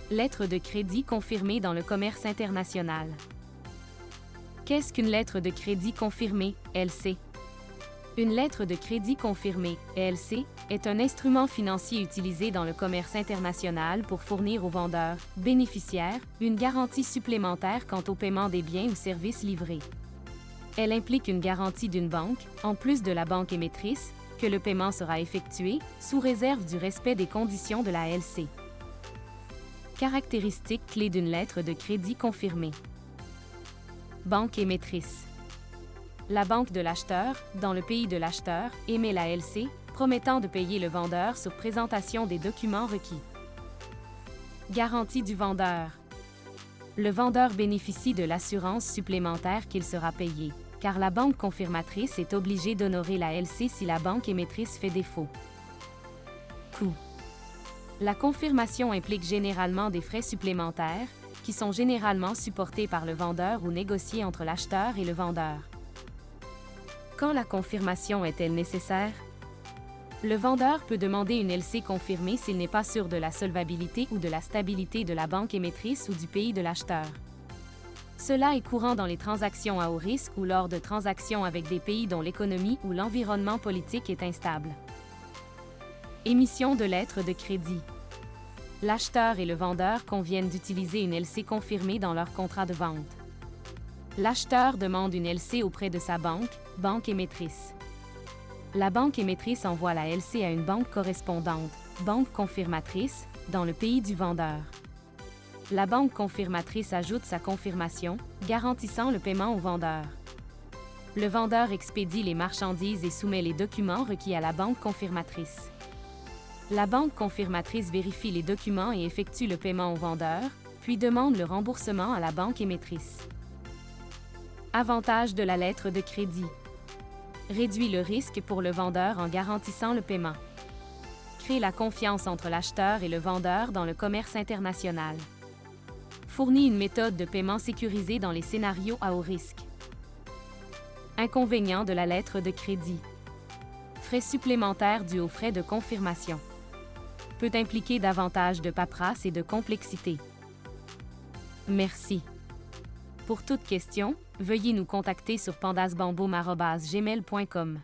Lettre de crédit confirmée dans le commerce international. Qu'est-ce qu'une lettre de crédit confirmée, LC? Une lettre de crédit confirmée, LC, est un instrument financier utilisé dans le commerce international pour fournir aux vendeurs, bénéficiaires, une garantie supplémentaire quant au paiement des biens ou services livrés. Elle implique une garantie d'une banque, en plus de la banque émettrice, que le paiement sera effectué, sous réserve du respect des conditions de la LC. Caractéristiques clés d'une lettre de crédit confirmée. Banque émettrice. La banque de l'acheteur, dans le pays de l'acheteur, émet la LC, promettant de payer le vendeur sur présentation des documents requis. Garantie du vendeur. Le vendeur bénéficie de l'assurance supplémentaire qu'il sera payé, car la banque confirmatrice est obligée d'honorer la LC si la banque émettrice fait défaut. Coût. La confirmation implique généralement des frais supplémentaires, qui sont généralement supportés par le vendeur ou négociés entre l'acheteur et le vendeur. Quand la confirmation est-elle nécessaire? Le vendeur peut demander une LC confirmée s'il n'est pas sûr de la solvabilité ou de la stabilité de la banque émettrice ou du pays de l'acheteur. Cela est courant dans les transactions à haut risque ou lors de transactions avec des pays dont l'économie ou l'environnement politique est instable. Émission de lettres de crédit. L'acheteur et le vendeur conviennent d'utiliser une LC confirmée dans leur contrat de vente. L'acheteur demande une LC auprès de sa banque émettrice. La banque émettrice envoie la LC à une banque correspondante, banque confirmatrice, dans le pays du vendeur. La banque confirmatrice ajoute sa confirmation, garantissant le paiement au vendeur. Le vendeur expédie les marchandises et soumet les documents requis à la banque confirmatrice. La banque confirmatrice vérifie les documents et effectue le paiement au vendeur, puis demande le remboursement à la banque émettrice. Avantage de la lettre de crédit. Réduit le risque pour le vendeur en garantissant le paiement. Crée la confiance entre l'acheteur et le vendeur dans le commerce international. Fournit une méthode de paiement sécurisée dans les scénarios à haut risque. Inconvénients de la lettre de crédit. Frais supplémentaires dus aux frais de confirmation. Peut impliquer davantage de paperasse et de complexité. Merci. Pour toute question, veuillez nous contacter sur pandasbamboum@gmail.com.